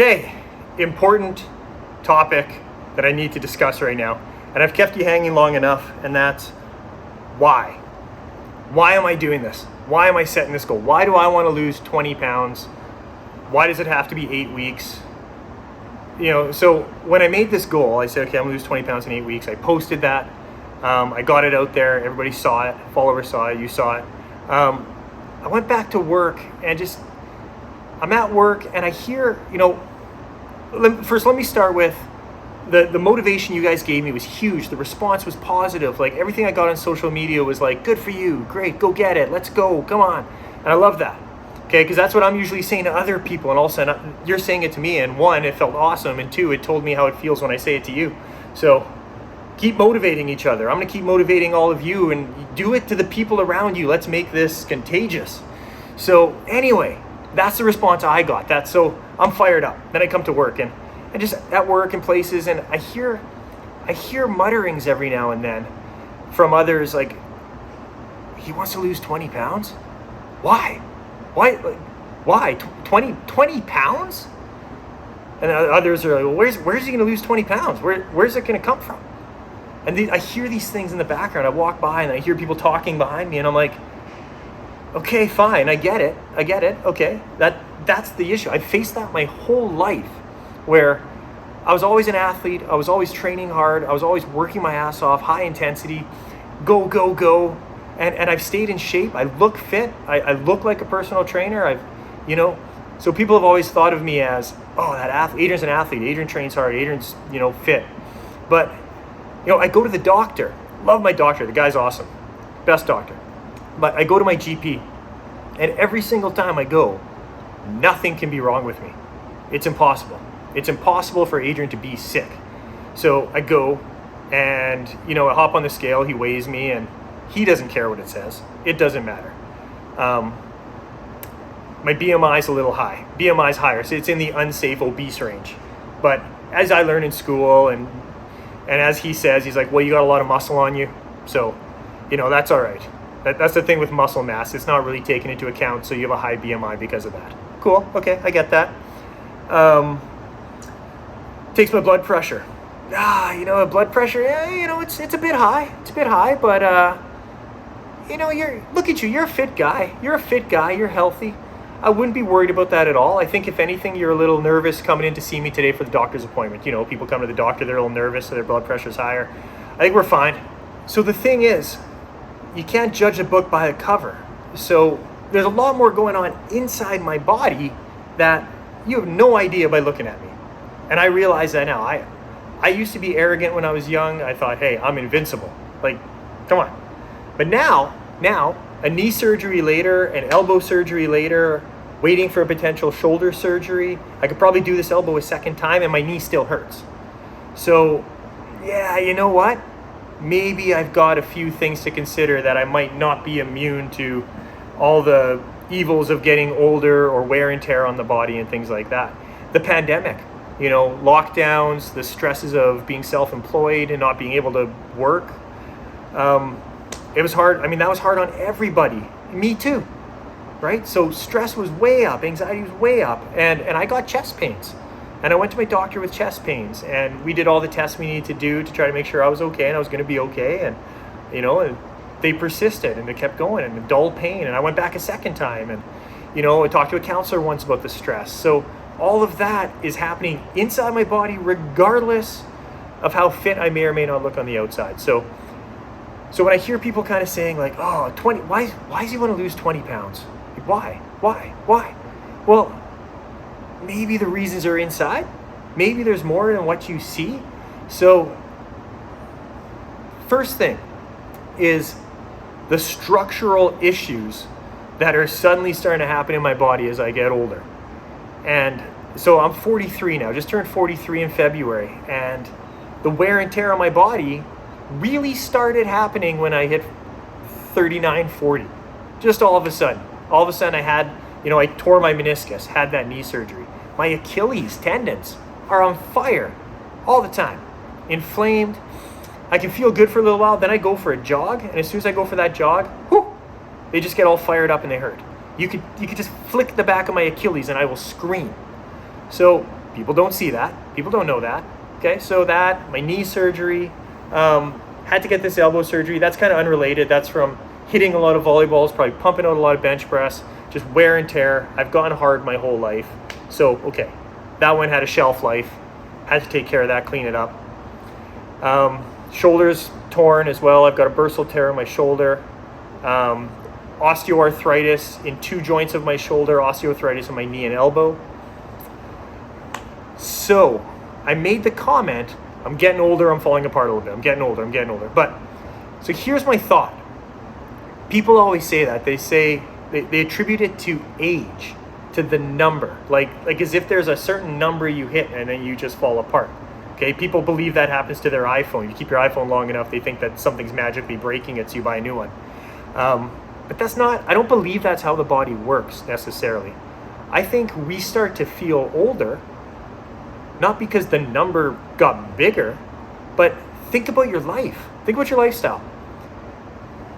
Okay, important topic that I need to discuss right now. And I've kept you hanging long enough, and that's why. Why am I doing this? Why am I setting this goal? Why do I want to lose 20 pounds? Why does it have to be 8 weeks? So when I made this goal, I said, okay, I'm gonna lose 20 pounds in 8 weeks. I posted that. I got it out there. Everybody saw it. Followers saw it. You saw it. I went back to work and I'm at work and I hear, first let me start with the motivation you guys gave me was huge. The response was positive. Like everything I got on social media was like, good for you. Great. Go get it. Let's go. Come on. And I love that. Okay. Because that's what I'm usually saying to other people. And all of a sudden you're saying it to me. And one, it felt awesome. And two, it told me how it feels when I say it to you. So keep motivating each other. I'm going to keep motivating all of you and do it to the people around you. Let's make this contagious. So anyway, that's the response I got. So I'm fired up. Then I come to work and just at work and places, and I hear mutterings every now and then from others like, he wants to lose 20 pounds? Why? Why? 20 pounds? And others are like, well, where's he going to lose 20 pounds? Where's it going to come from? And I hear these things in the background. I walk by and I hear people talking behind me, and I'm like, okay, fine, I get it. Okay, that's the issue. I faced that my whole life, where I was always an athlete. I was always training hard. I was always working my ass off, high intensity, go. And I've stayed in shape. I look fit. I look like a personal trainer. So people have always thought of me as, oh, that athlete. Adrian's an athlete. Adrian trains hard. Adrian's, fit. But, I go to the doctor. Love my doctor. The guy's awesome. Best doctor. But I go to my GP, and every single time I go, nothing can be wrong with me. It's impossible. It's impossible for Adrian to be sick. So I go and, I hop on the scale, he weighs me, and he doesn't care what it says. It doesn't matter. My BMI is a little high. BMI is higher, so it's in the unsafe obese range. But as I learned in school, and as he says, he's like, well, you got a lot of muscle on you. So, that's all right. That's the thing with muscle mass. It's not really taken into account, so you have a high BMI because of that. Cool. Okay, I get that. Takes my blood pressure. Blood pressure, it's a bit high. It's a bit high, but, look at you. You're a fit guy. You're healthy. I wouldn't be worried about that at all. I think if anything, you're a little nervous coming in to see me today for the doctor's appointment. People come to the doctor, they're a little nervous, so their blood pressure's higher. I think we're fine. So the thing is, you can't judge a book by a cover. So there's a lot more going on inside my body that you have no idea by looking at me. And I realize that now. I used to be arrogant when I was young. I thought, hey, I'm invincible. Like, come on. But now, a knee surgery later, an elbow surgery later, waiting for a potential shoulder surgery, I could probably do this elbow a second time and my knee still hurts. So, yeah, you know what? Maybe I've got a few things to consider that I might not be immune to all the evils of getting older or wear and tear on the body and things like that. The pandemic, lockdowns, the stresses of being self-employed and not being able to work. It was hard. I mean, that was hard on everybody. Me too, right? So stress was way up, anxiety was way up, and I got chest pains. And I went to my doctor with chest pains, and we did all the tests we needed to do to try to make sure I was okay and I was going to be okay. And, and they persisted and it kept going, and a dull pain. And I went back a second time, and, I talked to a counselor once about the stress. So all of that is happening inside my body, regardless of how fit I may or may not look on the outside. So when I hear people kind of saying like, oh, 20, why does he want to lose 20 pounds? Like, why? Well, maybe the reasons are inside. Maybe there's more than what you see. So first thing is the structural issues that are suddenly starting to happen in my body as I get older. And so I'm 43 now, just turned 43 in February. And the wear and tear on my body really started happening when I hit 39, 40. Just all of a sudden I had, I tore my meniscus, had that knee surgery. My Achilles tendons are on fire all the time, inflamed. I can feel good for a little while, then I go for a jog, and as soon as I go for that jog, they just get all fired up and they hurt. You could just flick the back of my Achilles and I will scream. So People don't see that. People don't know that. Okay, so that, my knee surgery, had to get this elbow surgery. That's kind of unrelated. That's from hitting a lot of volleyballs, probably pumping out a lot of bench press, just wear and tear. I've gone hard my whole life. So, okay, that one had a shelf life. Had to take care of that, clean it up. Shoulders torn as well. I've got a bursal tear in my shoulder. Osteoarthritis in 2 joints of my shoulder, osteoarthritis in my knee and elbow. So I made the comment, I'm getting older, I'm falling apart a little bit. I'm getting older. But so here's my thought. People always say that. They say they attribute it to age, to the number. Like as if there's a certain number you hit and then you just fall apart. Okay, people believe that happens to their iPhone. You keep your iPhone long enough, they think that something's magically breaking it, so you buy a new one. But that's not, I don't believe that's how the body works necessarily. I think we start to feel older, not because the number got bigger, but think about your life. Think about your lifestyle.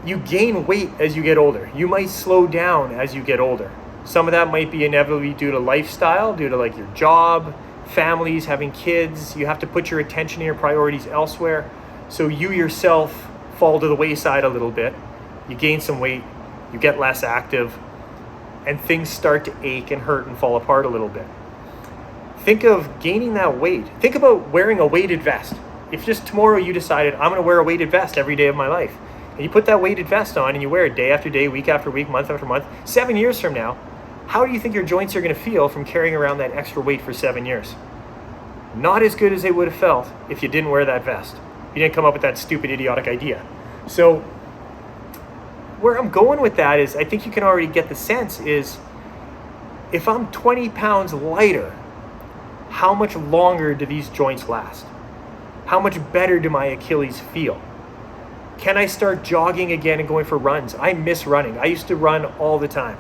You gain weight as you get older. You might slow down as you get older. Some of that might be inevitably due to lifestyle, due to like your job, families, having kids. You have to put your attention and your priorities elsewhere. So you yourself fall to the wayside a little bit. You gain some weight, you get less active, and things start to ache and hurt and fall apart a little bit. Think of gaining that weight. Think about wearing a weighted vest. If just tomorrow you decided, I'm gonna wear a weighted vest every day of my life, and you put that weighted vest on and you wear it day after day, week after week, month after month, 7 years from now, how do you think your joints are gonna feel from carrying around that extra weight for 7 years? Not as good as they would have felt if you didn't wear that vest. You didn't come up with that stupid, idiotic idea. So where I'm going with that is, I think you can already get the sense is, if I'm 20 pounds lighter, how much longer do these joints last? How much better do my Achilles feel? Can I start jogging again and going for runs? I miss running. I used to run all the time,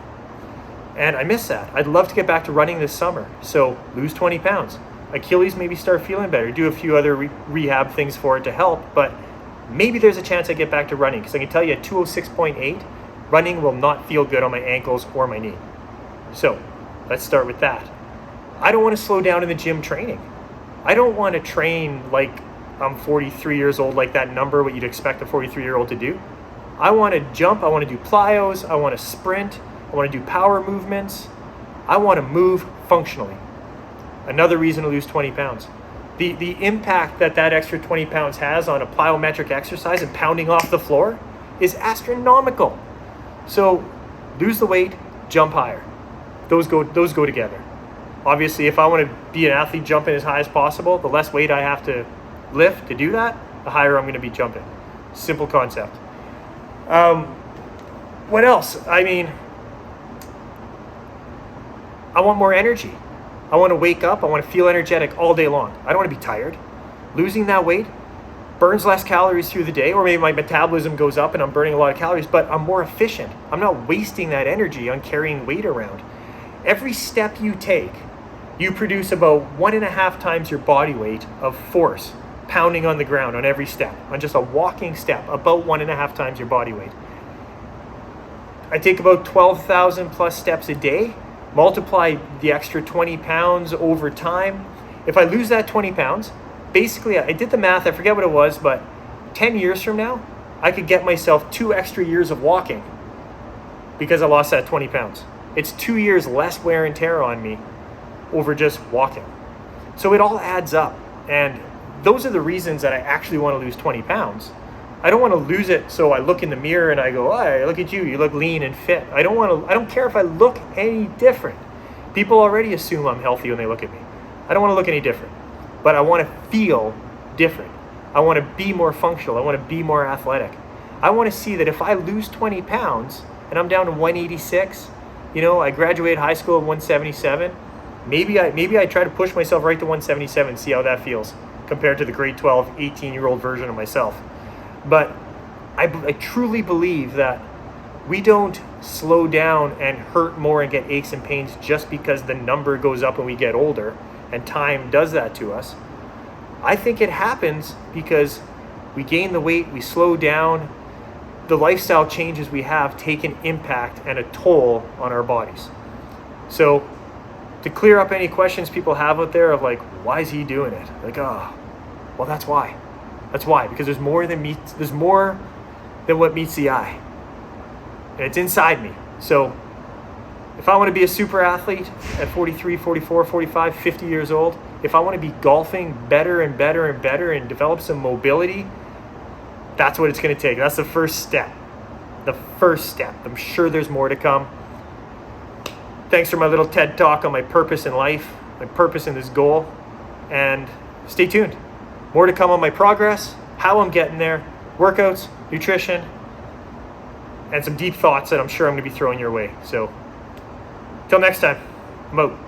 and I miss that. I'd love to get back to running this summer. So lose 20 pounds. Achilles, maybe start feeling better. Do a few other rehab things for it to help, but maybe there's a chance I get back to running, because I can tell you at 206.8, running will not feel good on my ankles or my knee. So let's start with that. I don't want to slow down in the gym training. I don't want to train like I'm 43 years old, like that number, what you'd expect a 43-year-old to do. I want to jump, I want to do plyos, I want to sprint, I want to do power movements. I want to move functionally. Another reason to lose 20 pounds. The impact that extra 20 pounds has on a plyometric exercise and pounding off the floor is astronomical. So lose the weight, jump higher. Those go together. Obviously, if I want to be an athlete jumping as high as possible, the less weight I have to lift to do that, the higher I'm going to be jumping. Simple concept. What else? I mean, I want more energy. I want to wake up. I want to feel energetic all day long. I don't want to be tired. Losing that weight burns less calories through the day, or maybe my metabolism goes up and I'm burning a lot of calories, but I'm more efficient. I'm not wasting that energy on carrying weight around. Every step you take, you produce about 1.5 times your body weight of force pounding on the ground on every step, on just a walking step, about 1.5 times your body weight. I take about 12,000 plus steps a day, multiply the extra 20 pounds over time. If I lose that 20 pounds, basically, I did the math, I forget what it was, but 10 years from now, I could get myself 2 extra years of walking because I lost that 20 pounds. It's 2 years less wear and tear on me over just walking. So it all adds up. And those are the reasons that I actually want to lose 20 pounds. I don't want to lose it so I look in the mirror and I go, hey, look at you, you look lean and fit. I don't care if I look any different. People already assume I'm healthy when they look at me. I don't want to look any different, but I want to feel different. I want to be more functional. I want to be more athletic. I want to see that if I lose 20 pounds and I'm down to 186, I graduated high school at 177, maybe I try to push myself right to 177, see how that feels compared to the grade 12, 18-year-old version of myself. But I truly believe that we don't slow down and hurt more and get aches and pains just because the number goes up when we get older and time does that to us. I think it happens because we gain the weight, we slow down, the lifestyle changes we have take an impact and a toll on our bodies. So to clear up any questions people have out there of like, why is he doing it? Like, oh, well, that's why. That's why, because there's more than what meets the eye. And it's inside me. So if I want to be a super athlete at 43, 44, 45, 50 years old, if I want to be golfing better and better and better and develop some mobility, that's what it's going to take. That's the first step. The first step. I'm sure there's more to come. Thanks for my little TED talk on my purpose in life, my purpose in this goal, and stay tuned. More to come on my progress, how I'm getting there, workouts, nutrition, and some deep thoughts that I'm sure I'm going to be throwing your way. So, till next time, I'm out.